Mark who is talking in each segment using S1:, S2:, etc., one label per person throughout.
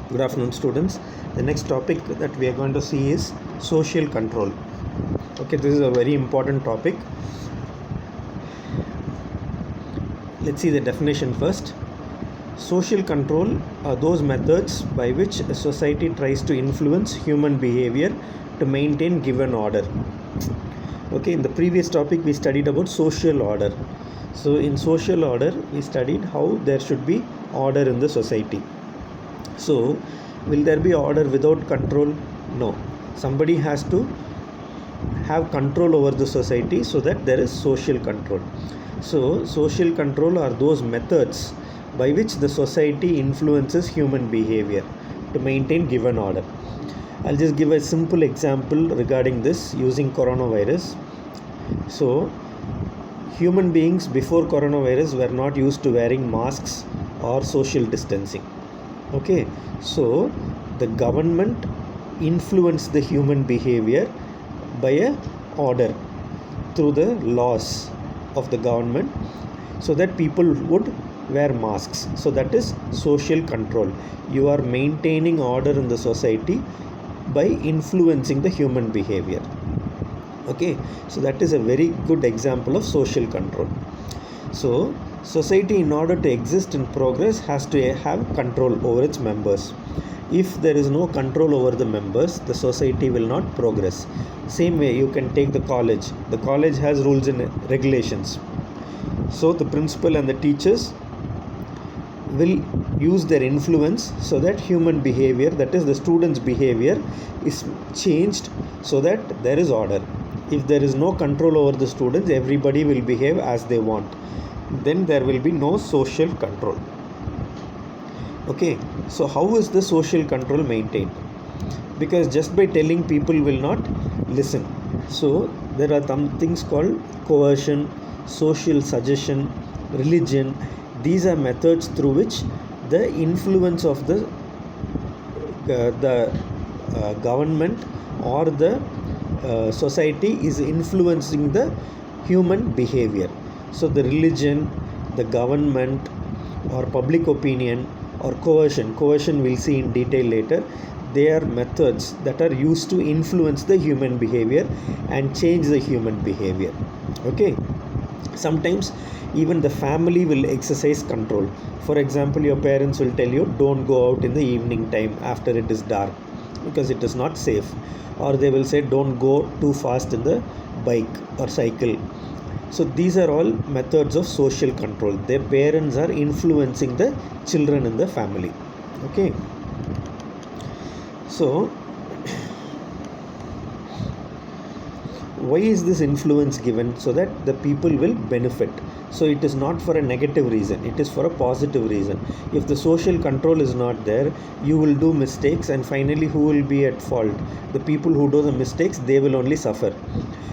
S1: Good afternoon, students. The next topic that we are going to see is social control. Okay, this is a very important topic. Let's see the definition first. Social control are those methods by which a society tries to influence human behavior to maintain given order. Okay, in the previous topic we studied about social order. So in social order we studied how there should be order in the society. So will there be order without control? No. Somebody has to have control over the society so that there is social control. So social control are those methods by which the society influences human behavior to maintain given order. I'll just give a simple example regarding this using coronavirus. So human beings before coronavirus were not used to wearing masks or social distancing. Okay, so the government influenced the human behavior by a order through the laws of the government so that people would wear masks. So that is social control. You are maintaining order in the society by influencing the human behavior. Okay, so that is a very good example of social control. So society, in order to exist in progress, has to have control over its members. If there is no control over the members, the society will not progress. Same way you can take the college. The college has rules and regulations. So the principal and the teachers will use their influence so that human behavior, that is the students' behavior, is changed so that there is order. If there is no control over the students, everybody will behave as they want. Then there will be no social control. Okay, so how is the social control maintained? Because just by telling people will not listen. So there are some things called coercion, social suggestion, religion. These are methods through which the influence of the government or the society is influencing the human behavior. So the religion, the government, or public opinion, or coercion we'll see in detail later. They are methods that are used to influence the human behavior and change the human behavior. Okay, sometimes even the family will exercise control. For example, your parents will tell you don't go out in the evening time after it is dark because it is not safe, or they will say don't go too fast in the bike or cycle. So these are all methods of social control. Their parents are influencing the children in the family. Okay, so why is this influence given? So that the people will benefit. So it is not for a negative reason, it is for a positive reason. If the social control is not there, you will do mistakes, and finally who will be at fault? The people who do the mistakes, they will only suffer.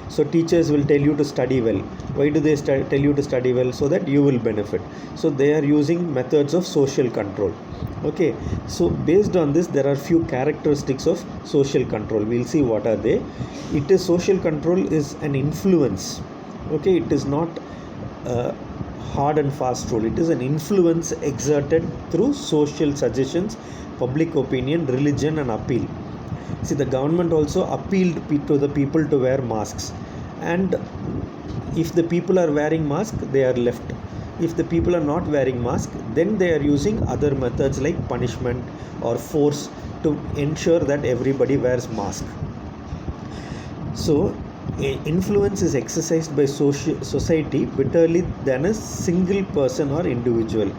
S1: So teachers will tell you to study well. Why do they tell you to study well? So that you will benefit. So they are using methods of social control. Okay, so based on this, there are few characteristics of social control. We'll see what are they. It is social control is an influence. Okay, it is not a hard and fast rule. It is an influence exerted through social suggestions, public opinion, religion, and appeal. See, the government also appealed to the people to wear masks, and if the people are wearing masks, they are left. If the people are not wearing masks, then they are using other methods like punishment or force to ensure that everybody wears mask. So influence is exercised by society bitterly than a single person or individual.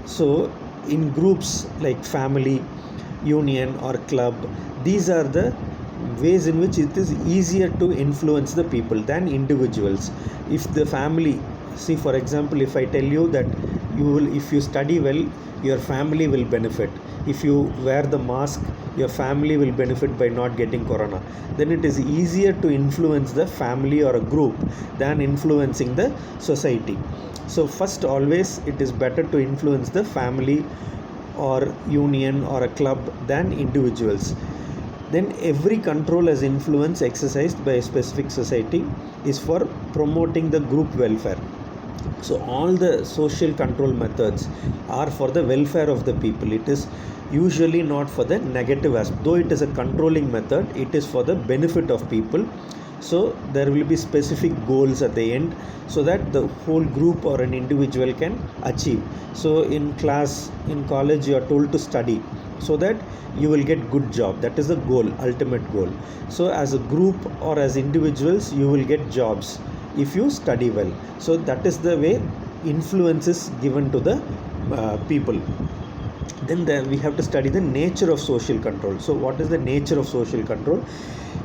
S1: So in groups like family, union, or club, these are the ways in which it is easier to influence the people than individuals. If the family, see, for example, if I tell you that if you study well, your family will benefit. If you wear the mask, your family will benefit by not getting corona. Then it is easier to influence the family or a group than influencing the society. So first, always it is better to influence the family or union or a club than individuals. Then every control as influence exercised by a specific society is for promoting the group welfare. So all the social control methods are for the welfare of the people. It is usually not for the negative aspect. Though it is a controlling method, it is for the benefit of people. So there will be specific goals at the end so that the whole group or an individual can achieve. So in class, in college, you are told to study so that you will get good job. That is the goal, ultimate goal. So as a group or as individuals, you will get jobs if you study well. So that is the way influence is given to the people. Then we have to study the nature of social control. So what is the nature of social control?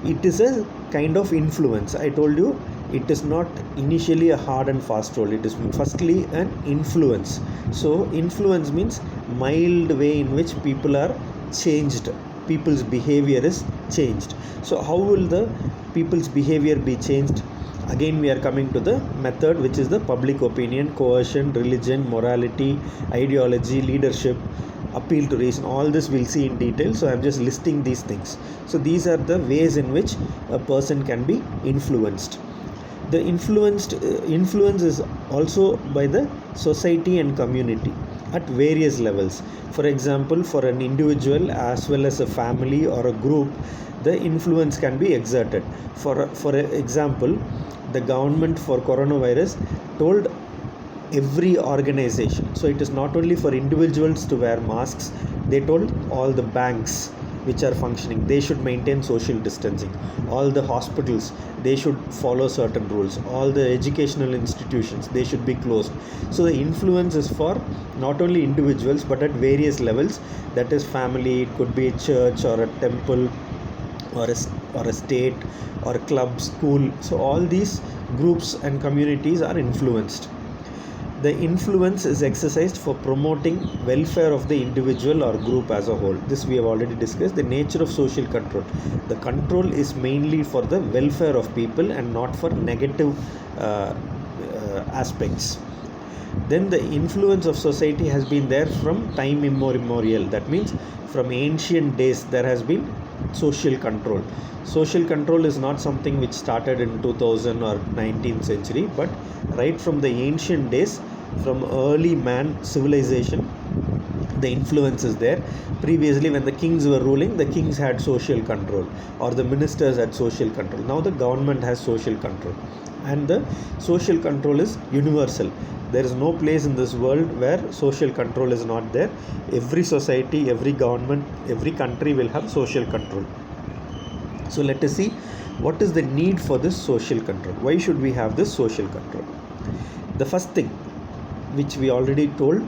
S1: It is a kind of influence. I told you it is not initially a hard and fast rule. It is firstly an influence. So influence means mild way in which people are changed, people's behavior is changed. So how will the people's behavior be changed? Again we are coming to the method, which is the public opinion, coercion, religion, morality, ideology, leadership, appeal to reason. All this we'll see in detail, so I'm just listing these things. So these are the ways in which a person can be influenced. The influence is also by the society and community at various levels. For example, for an individual as well as a family or a group, the influence can be exerted. For example, the government for coronavirus told every organization, so it is not only for individuals to wear masks, they told all the banks which are functioning, they should maintain social distancing. All the hospitals, they should follow certain rules. All the educational institutions, they should be closed. So the influence is for not only individuals but at various levels. That is family, it could be a church or a temple or a state or a club, school. So all these groups and communities are influenced. The influence is exercised for promoting welfare of the individual or group as a whole. This we have already discussed. The nature of social control. The control is mainly for the welfare of people and not for negative aspects. Then the influence of society has been there from time immemorial. That means from ancient days there has been social control. Social control is not something which started in 2000 or 19th century, but right from the ancient days, from early man civilization, the influence is there. Previously, when the kings were ruling, the kings had social control or the ministers had social control. Now the government has social control, and the social control is universal. There is no place in this world where social control is not there. Every society, every government, every country will have social control. So let us see what is the need for this social control. Why should we have this social control? The first thing, which we already told,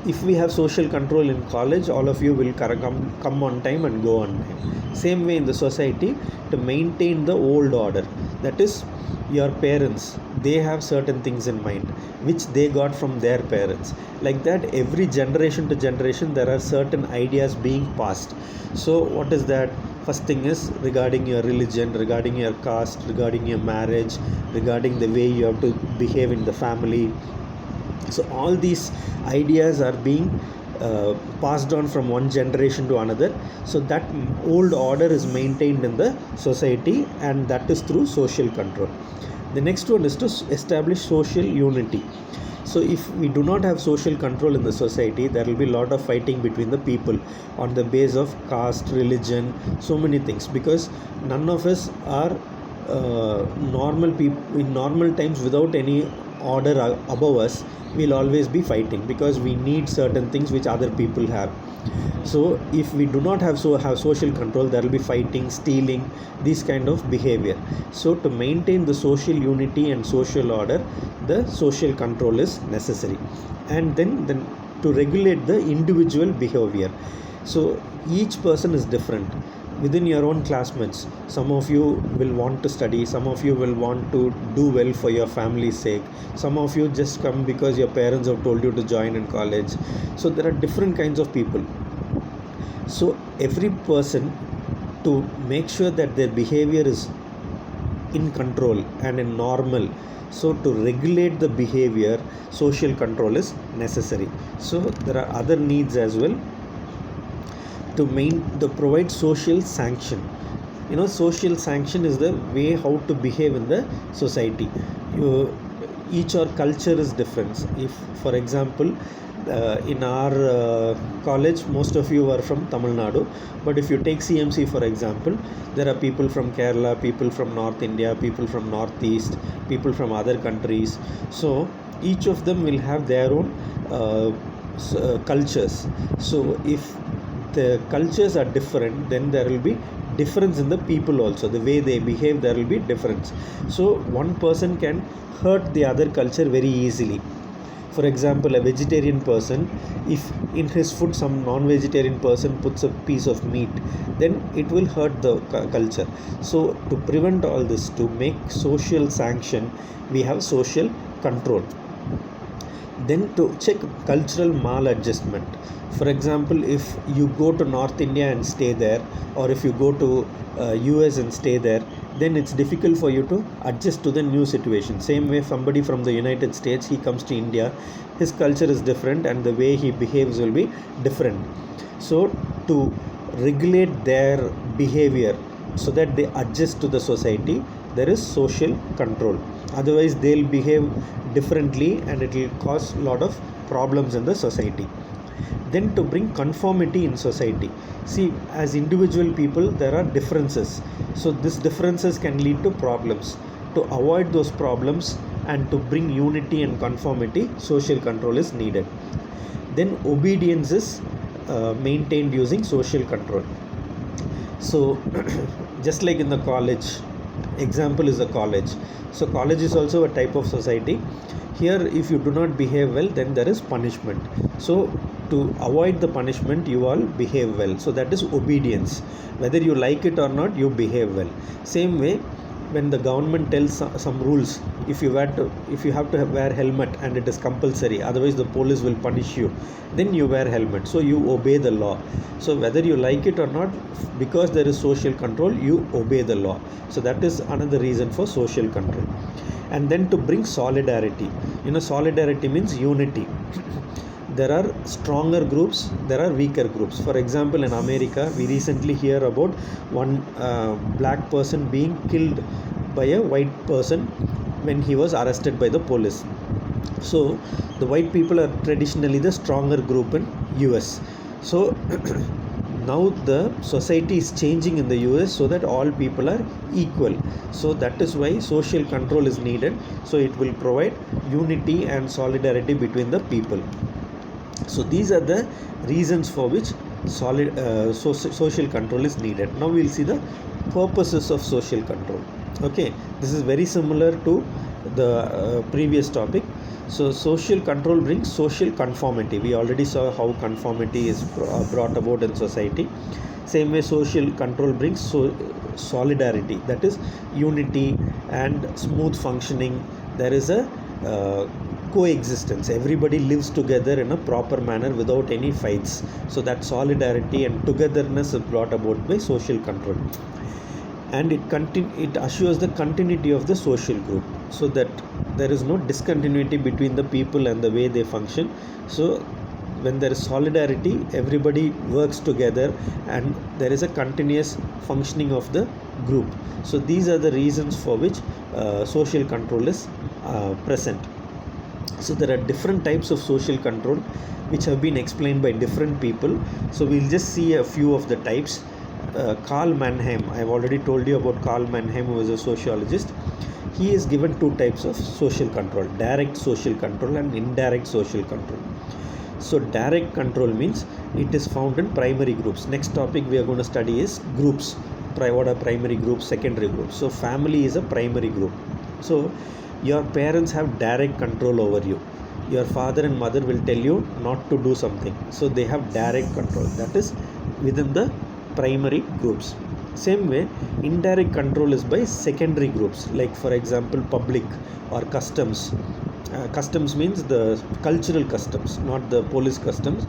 S1: if we have social control in college, all of you will come on time and go on time. Same way in the society, to maintain the old order, that is, your parents, they have certain things in mind which they got from their parents. Like that, every generation to generation there are certain ideas being passed. So what is that? First thing is regarding your religion, regarding your caste, regarding your marriage, regarding the way you have to behave in the family. So all these ideas are being passed on from one generation to another. So that old order is maintained in the society, and that is through social control. The next one is to establish social unity. So if we do not have social control in the society, there will be a lot of fighting between the people on the base of caste, religion, so many things, because none of us are normal people. In normal times, without any order above us, we'll always be fighting because we need certain things which other people have. So if we do not have social control, there will be fighting, stealing, this kind of behavior. So to maintain the social unity and social order, the social control is necessary. And then to regulate the individual behavior. So each person is different. Within your own classmates, some of you will want to study, some of you will want to do well for your family's sake, some of you just come because your parents have told you to join in college. So there are different kinds of people. So every person, to make sure that their behavior is in control and in normal, so to regulate the behavior, social control is necessary. So there are other needs as well. To provide social sanction. Social sanction is the way how to behave in the society. each our culture is different. If for example in our college most of you are from Tamil Nadu, but if you take CMC for example, there are people from Kerala, people from North India, people from Northeast, people from other countries. So each of them will have their own cultures. So if the cultures are different, then there will be difference in the people also, the way they behave, there will be difference. So one person can hurt the other culture very easily. For example, a vegetarian person, if in his food some non-vegetarian person puts a piece of meat, then it will hurt the culture. So to prevent all this, to make social sanction, we have social control. Then to check cultural maladjustment. For example, if you go to North India and stay there, or if you go to US and stay there, then it's difficult for you to adjust to the new situation. Same way, somebody from the United States, he comes to India, his culture is different and the way he behaves will be different. So to regulate their behavior so that they adjust to the society, there is social control. Otherwise they'll behave differently and it will cause a lot of problems in the society. Then to bring conformity in society. See, as individual people there are differences, so these differences can lead to problems. To avoid those problems and to bring unity and conformity, social control is needed. Then obedience is maintained using social control. So just like in the college, example is a college. So college is also a type of society. Here if you do not behave well, then there is punishment. So to avoid the punishment, you all behave well. So that is obedience. Whether you like it or not, you behave well. Same way, when the government tells some rules, if you have to wear helmet and it is compulsory, otherwise the police will punish you, then you wear helmet. So you obey the law. So whether you like it or not, because there is social control, you obey the law. So that is another reason for social control. And then to bring solidarity. Solidarity means unity. There are stronger groups, there are weaker groups. For example, in America, we recently hear about one black person being killed by a white person when he was arrested by the police. So the white people are traditionally the stronger group in US. So now the society is changing in the US so that all people are equal. So that is why social control is needed. So it will provide unity and solidarity between the people. So these are the reasons for which social control is needed. Now we will see the purposes of social control. Okay, this is very similar to the previous topic. So social control brings social conformity. We already saw how conformity is brought about in society. Same way, social control brings solidarity, that is unity and smooth functioning. There is a coexistence. Everybody lives together in a proper manner without any fights. So that solidarity and togetherness is brought about by social control. And it assures the continuity of the social group, so that there is no discontinuity between the people and the way they function. So when there is solidarity, everybody works together and there is a continuous functioning of the group. So these are the reasons for which social control is present. So there are different types of social control which have been explained by different people. So we'll just see a few of the types. Karl Mannheim, I have already told you about Karl Mannheim, who is a sociologist. He is given two types of social control: direct social control and indirect social control. So direct control means it is found in primary groups. Next topic we are going to study is groups. What are primary groups, secondary groups? So family is a primary group. So your parents have direct control over you. Your father and mother will tell you not to do something, so they have direct control. That is within the primary groups. Same way, indirect control is by secondary groups, like for example public or customs. Customs means the cultural customs, not the police customs,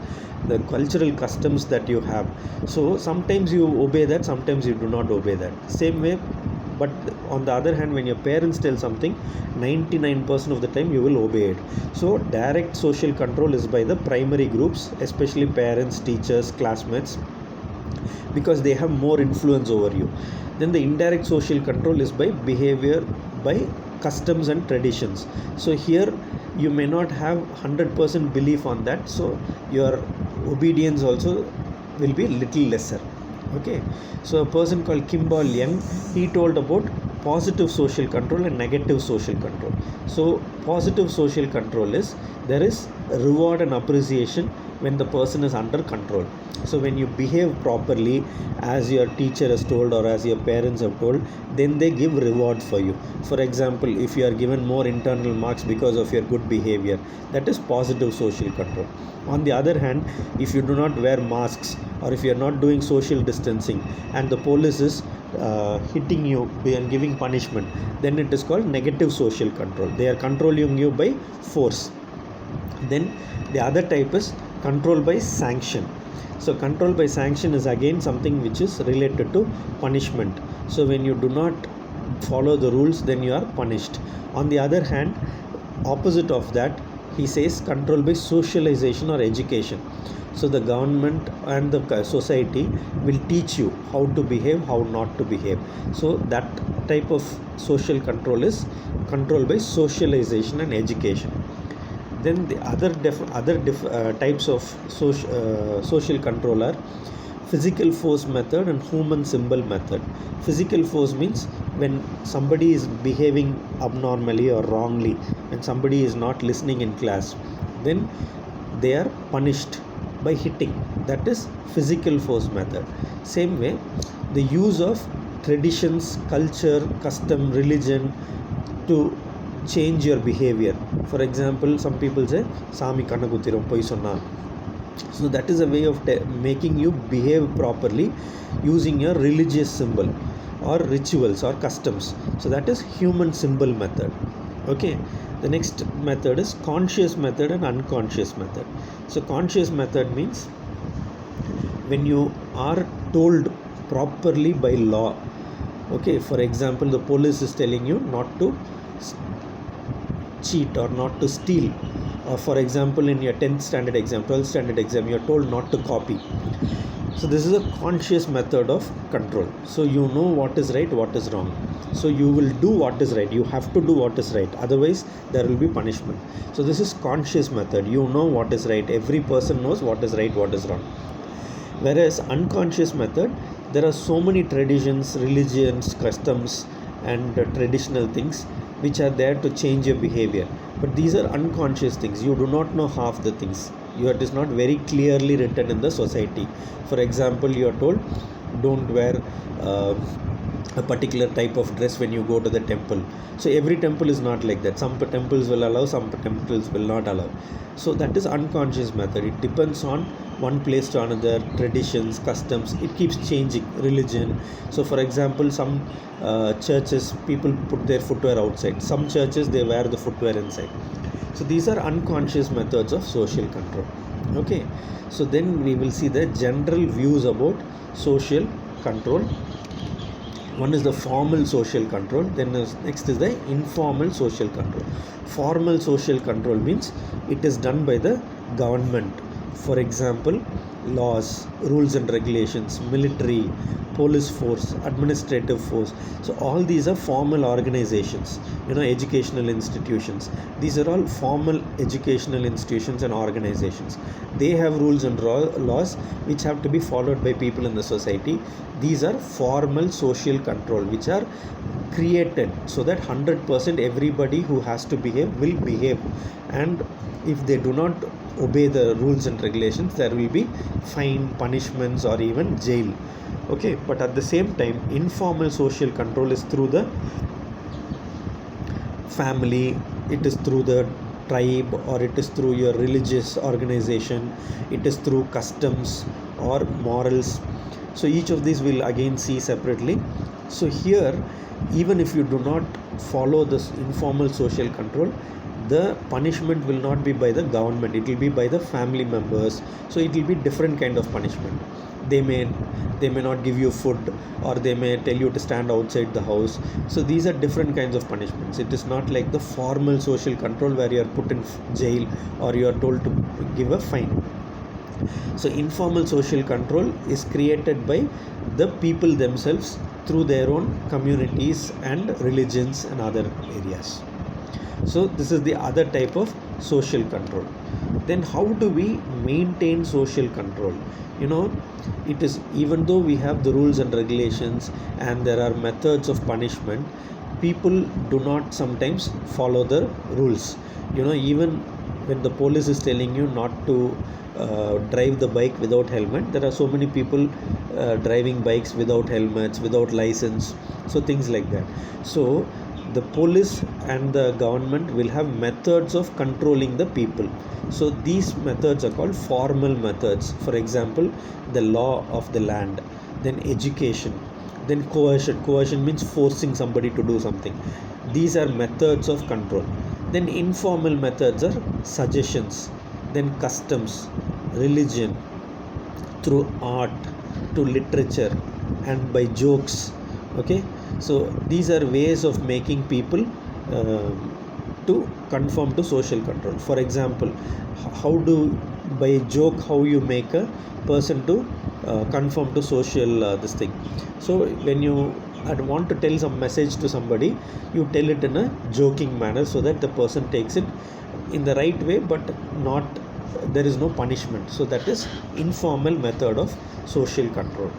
S1: the cultural customs that you have. So sometimes you obey that, sometimes you do not obey that. Same way, but on the other hand, when your parents tell something, 99% of the time you will obey it. So direct social control is by the primary groups, especially parents, teachers, classmates, because they have more influence over you. Then the indirect social control is by behavior by customs and traditions. So here you may not have 100% belief on that, so your obedience also will be little lesser. Okay, so a person called Kimball Young, he told about positive social control and negative social control. So positive social control is there is reward and appreciation when the person is under control. So when you behave properly as your teacher has told or as your parents have told, then they give reward for you. For example, if you are given more internal marks because of your good behavior, that is positive social control. On the other hand, if you do not wear masks or if you are not doing social distancing and the police is hitting you and giving punishment, then it is called negative social control. They are controlling you by force. Then the other type is control by sanction. So control by sanction is again something which is related to punishment. So when you do not follow the rules, then you are punished. On the other hand, opposite of that, he says control by socialization or education. So the government and the society will teach you how to behave, how not to behave. So that type of social control is control by socialization and education. Then the other types of social control are physical force method and human symbol method. Physical force means when somebody is behaving abnormally or wrongly, when somebody is not listening in class, then they are punished by hitting. That is physical force method. Same way, the use of traditions, culture, custom, religion to change your behavior. For example, some people say Sami Kanagutiram poi sonna. So that is a way of making you behave properly using your religious symbol or rituals or customs. So that is human symbol method. Okay, the next method is conscious method and unconscious method. So conscious method means when you are told properly by law. Okay, for example, the police is telling you not to cheat or not to steal, or for example in your 10th standard exam, 12th standard exam, you are told not to copy. So this is a conscious method of control. So you know what is right, what is wrong, so you will do what is right. You have to do what is right, otherwise there will be punishment. So this is conscious method. You know what is right. Every person knows what is right, what is wrong. Whereas unconscious method, there are so many traditions, religions, customs and traditional things which are there to change your behavior, but these are unconscious things. You do not know half the things. It is not very clearly written in the society. For example, you are told don't wear a particular type of dress when you go to the temple. So every temple is not like that. Some temples will allow, some temples will not allow. So that is unconscious method. It depends on one place to another, traditions, customs. It keeps changing. Religion. So for example, some churches, people put their footwear outside. Some churches, they wear the footwear inside. So these are unconscious methods of social control. Okay, so then we will see the general views about social control. One is the formal social control, then next is the informal social control. Formal social control means it is done by the government. For example, laws, rules and regulations, military, police force, administrative force. So all these are formal organizations. Educational institutions. These are all formal educational institutions and organizations. They have rules and laws which have to be followed by people in the society. These are formal social control which are created so that 100% everybody who has to behave will behave, and if they do not obey the rules and regulations, there will be fine, punishments or even jail. Okay, but at the same time, informal social control is through the family, it is through the tribe, or it is through your religious organization, it is through customs or morals. So each of these we'll again see separately. So here, even if you do not follow this informal social control, the punishment will not be by the government, it will be by the family members. So it will be different kind of punishment. They may not give you food, or they may tell you to stand outside the house. So these are different kinds of punishments. It is not like the formal social control where you are put in jail or you are told to give a fine. So informal social control is created by the people themselves through their own communities and religions and other areas. So this is the other type of social control. Then how do we maintain social control? You know, it is, even though we have the rules and regulations and there are methods of punishment, people do not sometimes follow the rules. You know, even when the police is telling you not to drive the bike without helmet, there are so many people driving bikes without helmets, without license, so things like that. So the police and the government will have methods of controlling the people. So these methods are called formal methods. For example, the law of the land, then education, then coercion. Coercion means forcing somebody to do something. These are methods of control. Then informal methods are suggestions, then customs, religion, through art, to literature, and by jokes. Okay, so these are ways of making people to conform to social control. For example, how do, by a joke, how you make a person to conform to social this thing. So when you want to tell some message to somebody, you tell it in a joking manner so that the person takes it in the right way, but not, there is no punishment. So that is informal method of social control.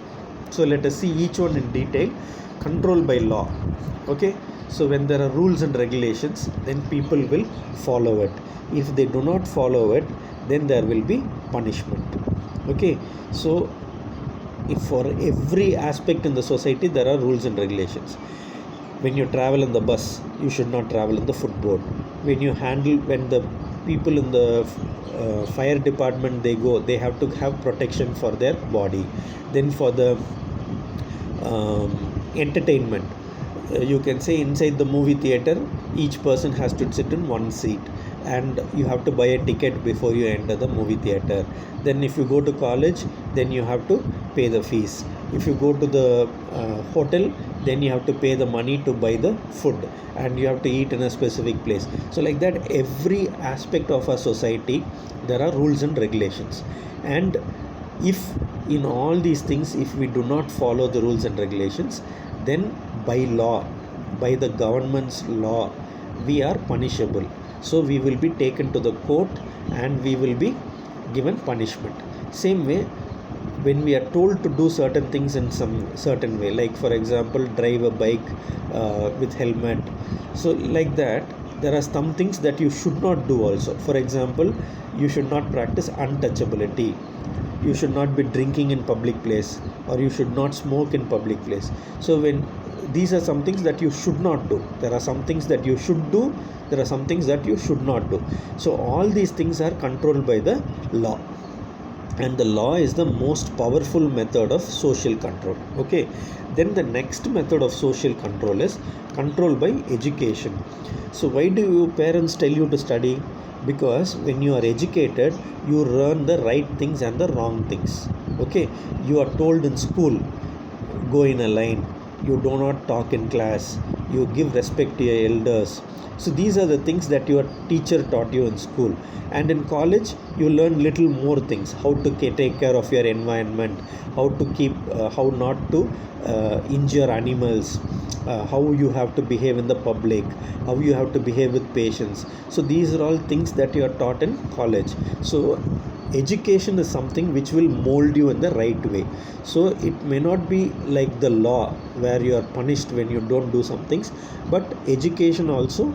S1: So let us see each one in detail. Control by law. Okay, so when there are rules and regulations, then people will follow it. If they do not follow it, then there will be punishment. Okay, so if for every aspect in the society there are rules and regulations. When you travel in the bus, you should not travel in the footboard. When the people in the fire department, they have to have protection for their body. Then for the entertainment, you can say inside the movie theater, each person has to sit in one seat, and you have to buy a ticket before you enter the movie theater. Then if you go to college, then you have to pay the fees. If you go to the hotel, then you have to pay the money to buy the food, and you have to eat in a specific place. So like that, every aspect of our society, there are rules and regulations. And if in all these things, if we do not follow the rules and regulations, then by law, by the government's law, we are punishable. So we will be taken to the court and we will be given punishment. Same way, when we are told to do certain things in some certain way, like for example, drive a bike with helmet, so like that, there are some things that you should not do also. For example, you should not practice untouchability, you should not be drinking in public place, or you should not smoke in public place. So when these are some things that you should not do, there are some things that you should do, there are some things that you should not do. So all these things are controlled by the law, and the law is the most powerful method of social control. Okay, then the next method of social control is control by education. So why do your parents tell you to study? Because when you are educated, you learn the right things and the wrong things. Okay, you are told in school, go in a line, you do not talk in class, you give respect to your elders. So these are the things that your teacher taught you in school. And in college, you learn little more things: how to take care of your environment, how to keep, how not to injure animals, how you have to behave in the public, how you have to behave with patients. So these are all things that you are taught in college. So education is something which will mold you in the right way. So it may not be like the law where you are punished when you don't do some things, but education also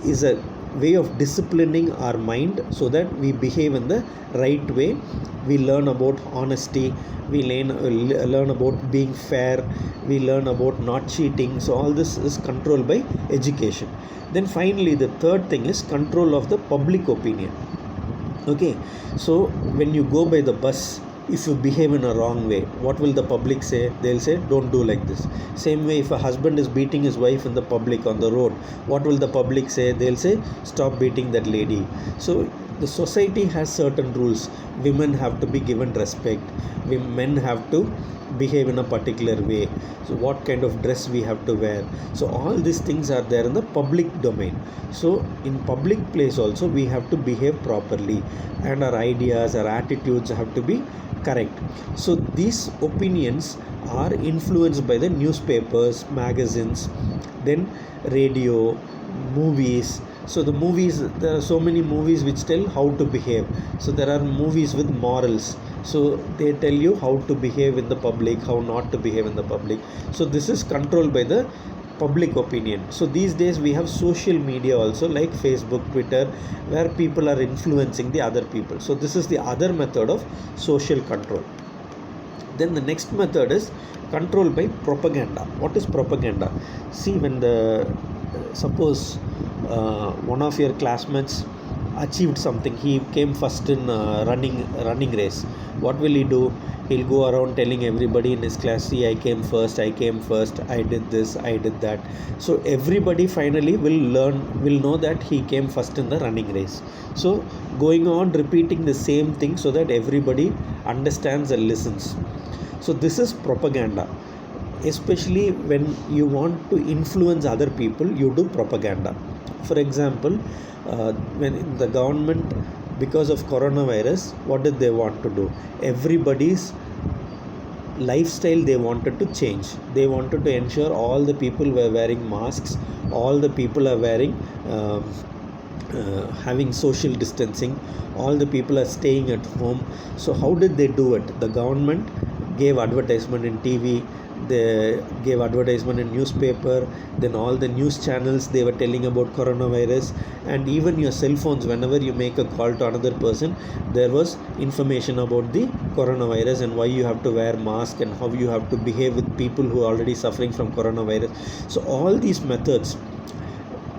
S1: is a way of disciplining our mind so that we behave in the right way. We learn about honesty, we learn about being fair, we learn about not cheating. So all this is controlled by education. Then finally, the third thing is control of the public opinion. Okay, so when you go by the bus, if you behave in a wrong way, what will the public say? They'll say, don't do like this. Same way, if a husband is beating his wife in the public on the road, what will the public say? They'll say, stop beating that lady. So the society has certain rules. Women have to be given respect, men have to behave in a particular way, so what kind of dress we have to wear. So all these things are there in the public domain. So in public place also we have to behave properly, and our ideas, our attitudes have to be correct. So these opinions are influenced by the newspapers, magazines, then radio, movies. So the movies, there are so many movies which tell how to behave. So there are movies with morals, so they tell you how to behave in the public, how not to behave in the public. So this is controlled by the public opinion. So these days we have social media also, like Facebook, Twitter, where people are influencing the other people. So this is the other method of social control. Then the next method is control by propaganda. What is propaganda? See, when suppose one of your classmates achieved something, he came first in running race, what will he do? He'll go around telling everybody in his class, see, I came first, I did this, I did that. So everybody finally will know that he came first in the running race. So going on repeating the same thing so that everybody understands and listens. So this is propaganda. Especially when you want to influence other people, you do propaganda. For example, when the government, because of coronavirus, what did they want to do? Everybody's lifestyle they wanted to change. They wanted to ensure all the people were wearing masks, all the people are wearing having social distancing, all the people are staying at home. So how did they do it? The government gave advertisement in TV, they gave advertisement in newspaper, then all the news channels, they were telling about coronavirus. And even your cell phones, whenever you make a call to another person, there was information about the coronavirus and why you have to wear mask and how you have to behave with people who are already suffering from coronavirus. So all these methods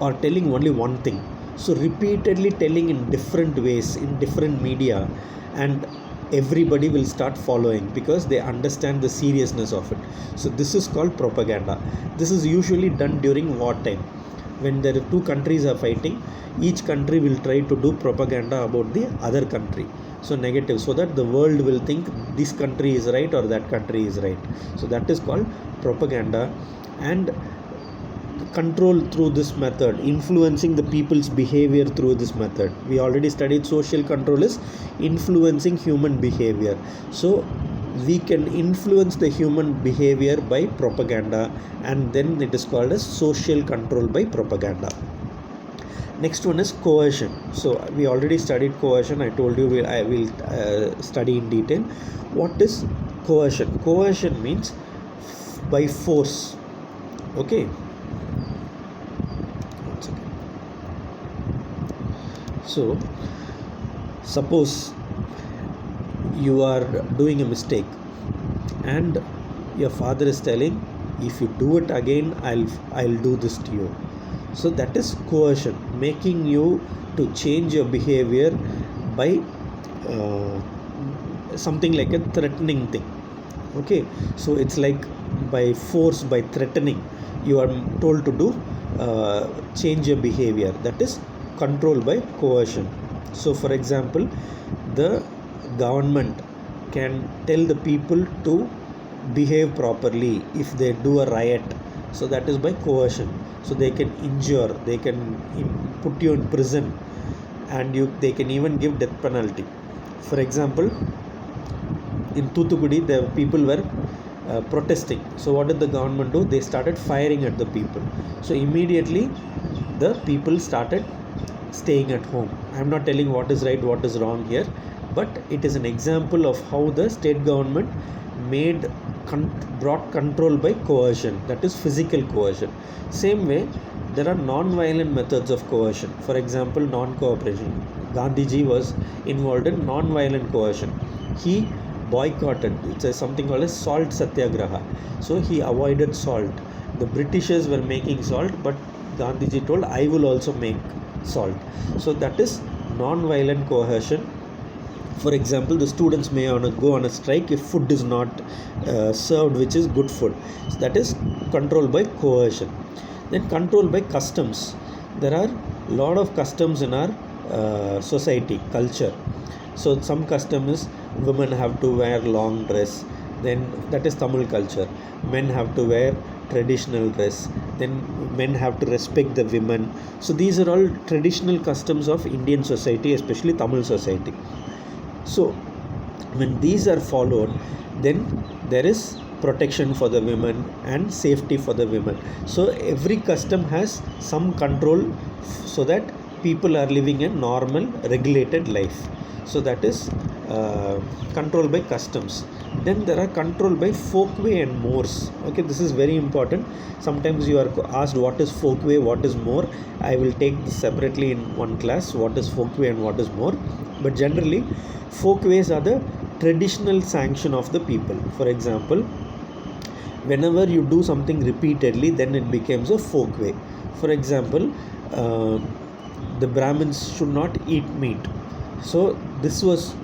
S1: are telling only one thing, so repeatedly telling in different ways, in different media, and everybody will start following because they understand the seriousness of it. So this is called propaganda. This is usually done during wartime. When there are two countries are fighting, each country will try to do propaganda about the other country, so negative, so that the world will think this country is right or that country is right. So that is called propaganda. And control through this method, influencing the people's behavior through this method. We already studied social control is influencing human behavior. So we can influence the human behavior by propaganda, and then it is called as social control by propaganda. Next one is coercion. So we already studied coercion. I told you I will study in detail. What is coercion? Coercion means by force. Okay. So suppose you are doing a mistake and your father is telling, if you do it again, I'll do this to you. So that is coercion, making you to change your behavior by something like a threatening thing. Okay, so it's like by force, by threatening, you are told to do change your behavior. That is control by coercion. So for example, the government can tell the people to behave properly if they do a riot. So that is by coercion. So they can injure, they can put you in prison, and they can even give death penalty. For example, in Thoothukudi, the people were protesting. So what did the government do? They started firing at the people. So immediately the people started staying at home. I am not telling what is right, what is wrong here, but it is an example of how the state government brought control by coercion, that is physical coercion. Same way, there are non-violent methods of coercion. For example, non-cooperation. Gandhiji was involved in non-violent coercion. He boycotted, it's something called as salt satyagraha. So he avoided salt. The Britishers were making salt, but Gandhiji told, I will also make salt. So that is non-violent coercion. For example, the students may go on a strike if food is not served, which is good food. So that is control by coercion. Then control by customs. There are a lot of customs in our society, culture. So some custom is women have to wear long dress. Then that is Tamil culture. Men have to wear traditional dress. Then men have to respect the women. So these are all traditional customs of Indian society, especially Tamil society. So when these are followed, then there is protection for the women and safety for the women. So every custom has some control so that people are living a normal regulated life. So that is control by customs. Then there are control by folkway and mores. Okay, this is very important. Sometimes you are asked what is folkway, what is more. I will take this separately in one class, what is folkway and what is more. But generally, folkways are the traditional sanction of the people. For example, whenever you do something repeatedly, then it becomes a folkway. For example, the Brahmins should not eat meat. So this was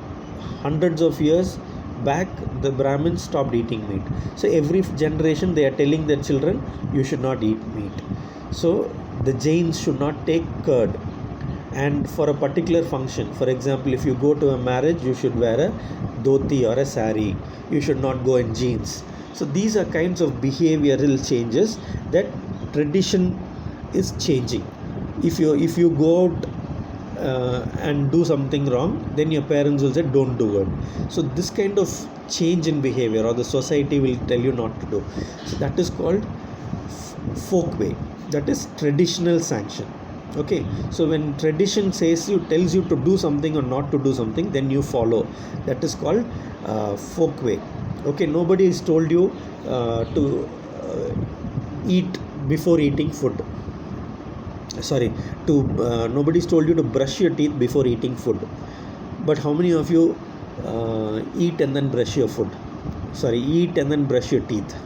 S1: hundreds of years back. The Brahmins stopped eating meat. So every generation they are telling their children, you should not eat meat. So the Jains should not take curd. And for a particular function, for example, if you go to a marriage, you should wear a dhoti or a sari. You should not go in jeans. So these are kinds of behavioral changes that tradition is changing. If you go out and do something wrong, then your parents will say don't do it. So this kind of change in behavior, or the society will tell you not to do. So that is called folkway. That is traditional sanction. Okay, so when tradition tells you to do something or not to do something, then you follow. That is called folkway. Okay, nobody has told you to eat before eating food. Nobody's told you to brush your teeth before eating food. But how many of you eat and then brush your food? Eat and then brush your teeth.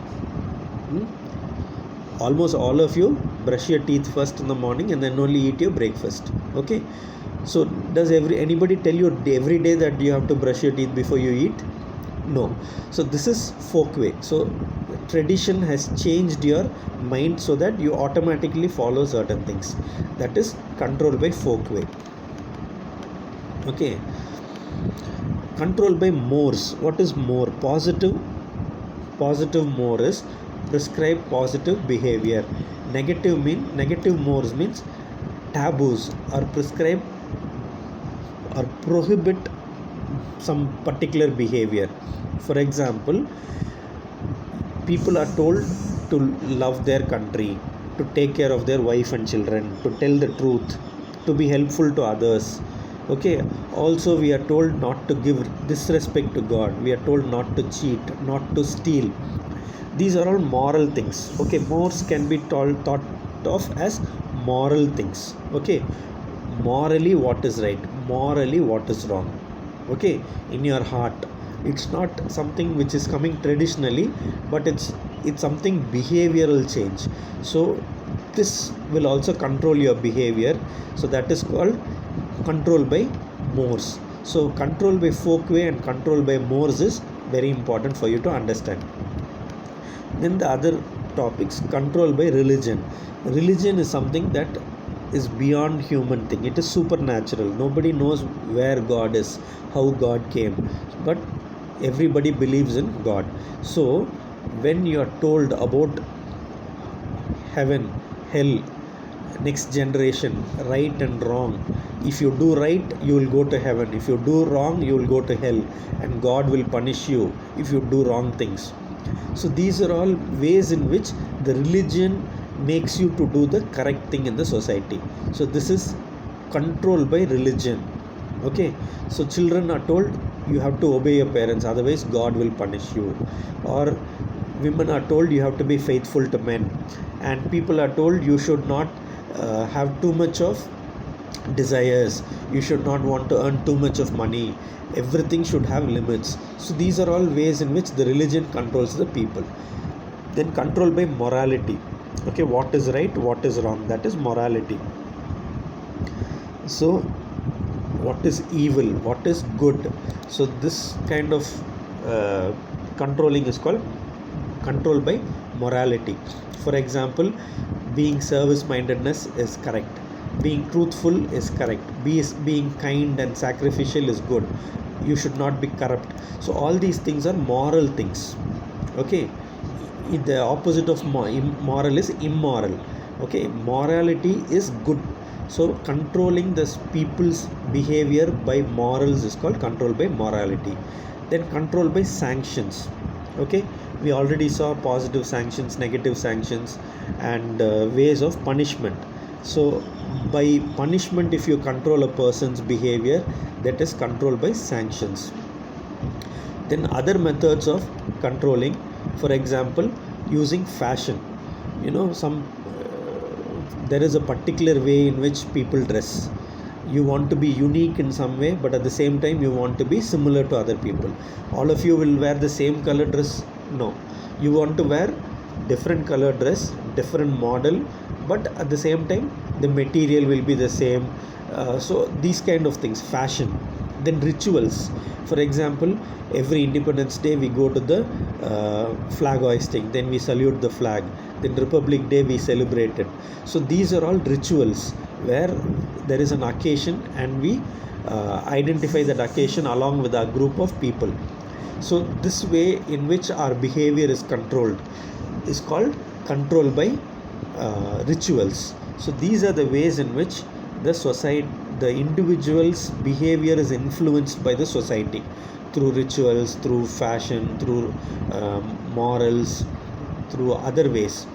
S1: Almost all of you brush your teeth first in the morning and then only eat your breakfast. Okay, so does anybody tell you every day that you have to brush your teeth before you eat? No. So this is folkway. So tradition has changed your mind so that you automatically follow certain things. That is control by folkway. Okay, control by mores. What is more? Positive more is prescribe positive behavior. Negative mores means taboos, or prescribe or prohibit some particular behavior. For example, people are told to love their country, to take care of their wife and children, to tell the truth, to be helpful to others. Okay, also we are told not to give disrespect to God. We are told not to cheat, not to steal. These are all moral things. Okay, mores can be thought of as moral things. Okay, morally what is right, morally what is wrong. Okay, in your heart. It's not something which is coming traditionally, but it's something behavioral change. So this will also control your behavior. So that is called control by mores. So control by folkway and control by mores is very important for you to understand. Then the other topics, control by religion. Religion is something that is beyond human thing. It is supernatural. Nobody knows where God is, how God came, but everybody believes in God. So when you are told about heaven, hell, next generation, right and wrong, if you do right, you will go to heaven. If you do wrong, you will go to hell, and God will punish you if you do wrong things. So these are all ways in which the religion makes you to do the correct thing in the society. So this is control by religion. Okay, so children are told you have to obey your parents, otherwise God will punish you. Or women are told you have to be faithful to men, and people are told you should not have too much of desires, you should not want to earn too much of money, everything should have limits. So these are all ways in which the religion controls the people. Then control by morality. Okay, what is right, what is wrong, that is morality. So what is evil, what is good. So this kind of controlling is called control by morality. For example, being service mindedness is correct, being truthful is correct, being kind and sacrificial is good, you should not be corrupt. So all these things are moral things. Okay, the opposite of moral is immoral. Okay, morality is good. So controlling the people's behavior by morals is called control by morality. Then control by sanctions. Okay, we already saw positive sanctions, negative sanctions, and ways of punishment. So by punishment, if you control a person's behavior, that is control by sanctions. Then other methods of controlling, for example, using fashion. There is a particular way in which people dress. You want to be unique in some way, but at the same time you want to be similar to other people. All of you will wear the same color dress? No, you want to wear different color dress, different model, but at the same time the material will be the same. So these kind of things, fashion. Then rituals, for example, every Independence Day we go to the flag hoisting, then we salute the flag, then Republic Day we celebrate it. So these are all rituals where there is an occasion and we identify that occasion along with a group of people. So this way in which our behavior is controlled is called control by rituals. So these are the ways in which the individual's behavior is influenced by the society through rituals, through fashion, through morals, through other ways.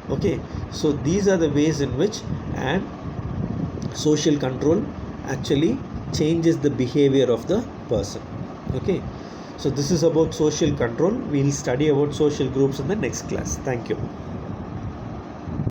S1: Okay, so these are the ways in which and social control actually changes the behavior of the person. Okay, so this is about social control. We'll study about social groups in the next class. Thank you.